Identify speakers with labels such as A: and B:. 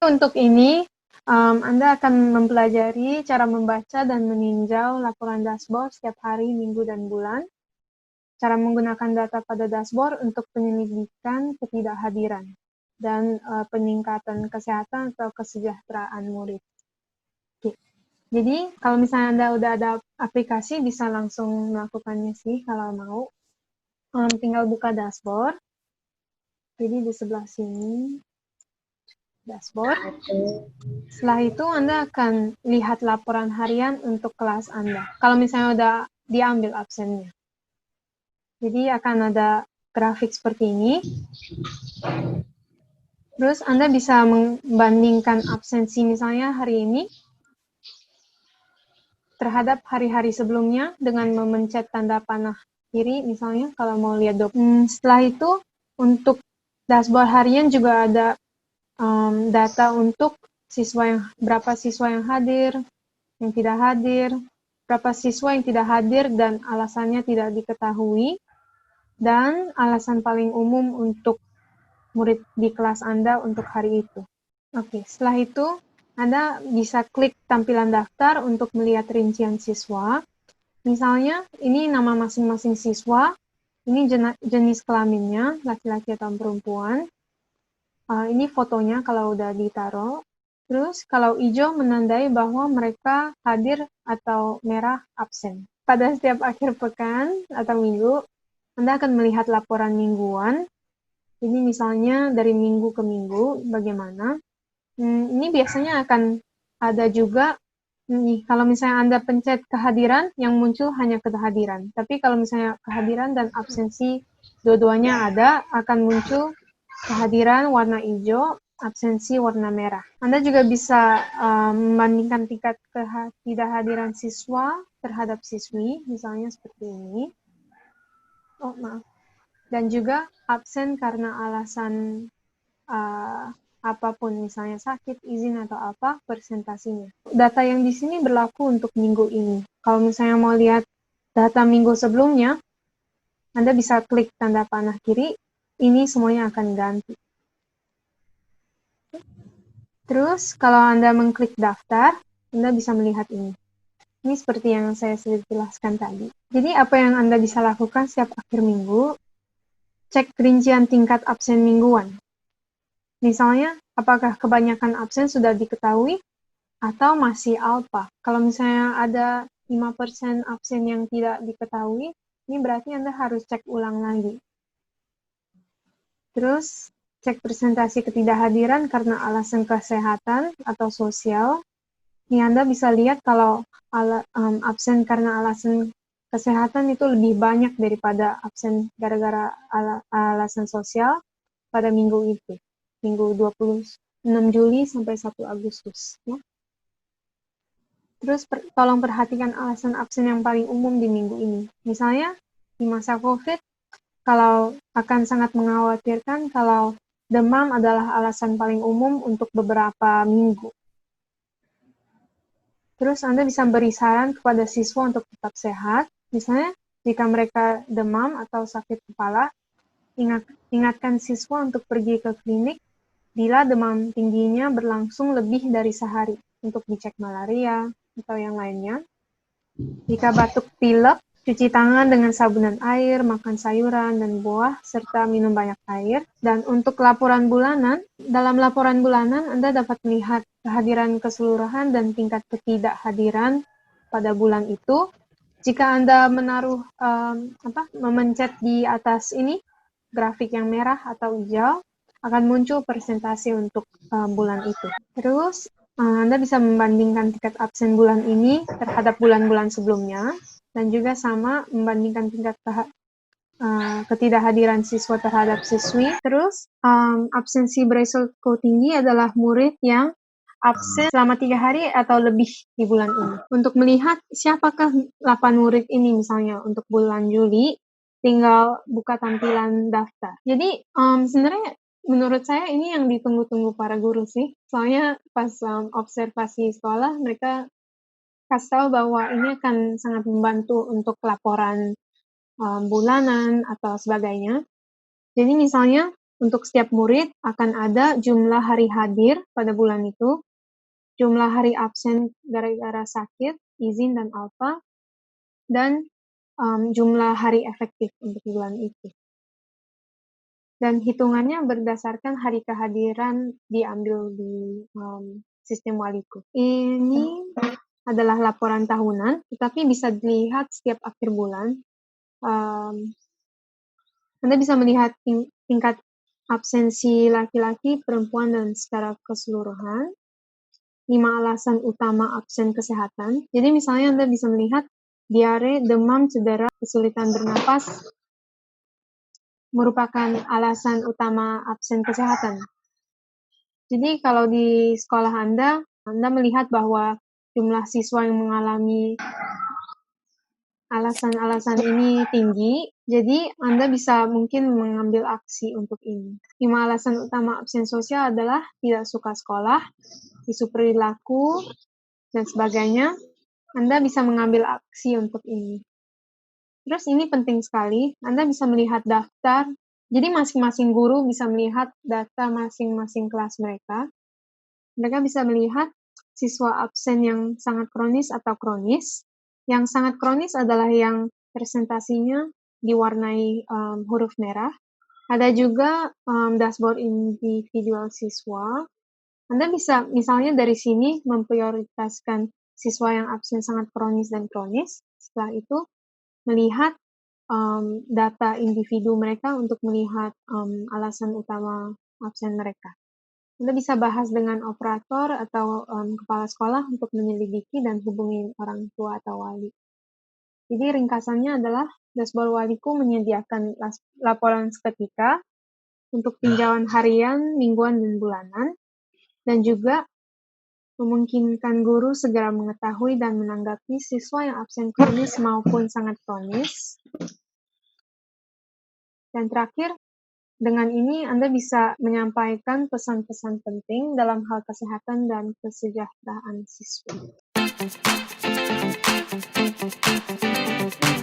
A: Untuk ini, Anda akan mempelajari cara membaca dan meninjau laporan dashboard setiap hari, minggu, dan bulan. Cara menggunakan data pada dashboard untuk penyelidikan ketidakhadiran dan peningkatan kesehatan atau kesejahteraan murid. Oke. Jadi, kalau misalnya Anda udah ada aplikasi, bisa langsung melakukannya sih kalau mau. Tinggal buka dashboard. Jadi di sebelah sini, dashboard. Setelah itu Anda akan lihat laporan harian untuk kelas Anda. Kalau misalnya udah diambil absennya. Jadi akan ada grafik seperti ini. Terus Anda bisa membandingkan absensi misalnya hari ini terhadap hari-hari sebelumnya dengan memencet tanda panah kiri misalnya kalau mau lihat Setelah itu untuk dashboard harian juga ada data untuk berapa siswa yang hadir, yang tidak hadir, berapa siswa yang tidak hadir dan alasannya tidak diketahui, dan alasan paling umum untuk murid di kelas Anda untuk hari itu. Oke, setelah itu Anda bisa klik tampilan daftar untuk melihat rincian siswa. Misalnya, ini nama masing-masing siswa, ini jenis kelaminnya, laki-laki atau perempuan. Ini fotonya kalau udah ditaruh. Terus kalau hijau menandai bahwa mereka hadir atau merah absen. Pada setiap akhir pekan atau minggu, Anda akan melihat laporan mingguan. Ini misalnya dari minggu ke minggu, bagaimana. Ini biasanya akan ada juga, nih, kalau misalnya Anda pencet kehadiran, yang muncul hanya kehadiran. Tapi kalau misalnya kehadiran dan absensi dua-duanya ada, akan muncul kehadiran warna hijau, absensi warna merah. Anda juga bisa membandingkan tingkat ketidakhadiran siswa terhadap siswi, misalnya seperti ini. Oh, maaf. Dan juga absen karena alasan apapun, misalnya sakit, izin, atau apa, persentasinya. Data yang di sini berlaku untuk minggu ini. Kalau misalnya mau lihat data minggu sebelumnya, Anda bisa klik tanda panah kiri, ini semuanya akan ganti. Terus, kalau Anda mengklik daftar, Anda bisa melihat ini. Ini seperti yang saya sudah jelaskan tadi. Jadi, apa yang Anda bisa lakukan setiap akhir minggu, cek rincian tingkat absen mingguan. Misalnya, apakah kebanyakan absen sudah diketahui atau masih alpha. Kalau misalnya ada 5% absen yang tidak diketahui, ini berarti Anda harus cek ulang lagi. Terus, cek presentasi ketidakhadiran karena alasan kesehatan atau sosial. Ini Anda bisa lihat kalau absen karena alasan kesehatan itu lebih banyak daripada absen gara-gara alasan sosial pada minggu itu. Minggu 26 Juli sampai 1 Agustus. Ya. Terus tolong perhatikan alasan absen yang paling umum di minggu ini. Misalnya, di masa COVID, kalau akan sangat mengkhawatirkan kalau demam adalah alasan paling umum untuk beberapa minggu. Terus Anda bisa beri saran kepada siswa untuk tetap sehat. Misalnya, jika mereka demam atau sakit kepala, ingatkan siswa untuk pergi ke klinik bila demam tingginya berlangsung lebih dari sehari untuk dicek malaria atau yang lainnya. Jika batuk pilek, cuci tangan dengan sabun dan air, makan sayuran dan buah, serta minum banyak air. Dan untuk laporan bulanan, dalam laporan bulanan Anda dapat melihat kehadiran keseluruhan dan tingkat ketidakhadiran pada bulan itu. Jika Anda memencet di atas ini, grafik yang merah atau hijau, akan muncul persentase untuk bulan itu. Terus, Anda bisa membandingkan tingkat absen bulan ini terhadap bulan-bulan sebelumnya, dan juga sama membandingkan tingkat ketidakhadiran siswa terhadap siswi. Terus, absensi beresiko tinggi adalah murid yang absen selama 3 hari atau lebih di bulan ini. Untuk melihat siapakah 8 murid ini misalnya untuk bulan Juli, tinggal buka tampilan daftar. Jadi, sebenarnya menurut saya ini yang ditunggu-tunggu para guru sih. Soalnya pas observasi sekolah, mereka kasih tahu bahwa ini akan sangat membantu untuk laporan bulanan atau sebagainya. Jadi misalnya untuk setiap murid akan ada jumlah hari hadir pada bulan itu, jumlah hari absen gara-gara sakit, izin, dan alfa, dan jumlah hari efektif untuk bulan itu. Dan hitungannya berdasarkan hari kehadiran diambil di sistem Waliku. Ini adalah laporan tahunan, tetapi bisa dilihat setiap akhir bulan. Anda bisa melihat tingkat absensi laki-laki, perempuan, dan secara keseluruhan. 5 alasan utama absen kesehatan. Jadi misalnya Anda bisa melihat diare, demam, cedera, kesulitan bernapas merupakan alasan utama absen kesehatan. Jadi kalau di sekolah Anda melihat bahwa jumlah siswa yang mengalami alasan-alasan ini tinggi, jadi Anda bisa mungkin mengambil aksi untuk ini. 5 alasan utama absen sosial adalah tidak suka sekolah, isu perilaku, dan sebagainya. Anda bisa mengambil aksi untuk ini. Terus ini penting sekali, Anda bisa melihat daftar, jadi masing-masing guru bisa melihat data masing-masing kelas mereka. Mereka bisa melihat siswa absen yang sangat kronis atau kronis. Yang sangat kronis adalah yang presentasinya diwarnai huruf merah. Ada juga dashboard individual siswa. Anda bisa misalnya dari sini memprioritaskan siswa yang absen sangat kronis dan kronis. Setelah itu melihat data individu mereka untuk melihat alasan utama absen mereka. Anda bisa bahas dengan operator atau kepala sekolah untuk menyelidiki dan hubungi orang tua atau wali. Jadi ringkasannya adalah dashboard Waliku menyediakan laporan seketika untuk tinjauan harian, mingguan, dan bulanan, dan juga memungkinkan guru segera mengetahui dan menanggapi siswa yang absen kronis maupun sangat kronis. Dan terakhir, dengan ini Anda bisa menyampaikan pesan-pesan penting dalam hal kesehatan dan kesejahteraan siswa.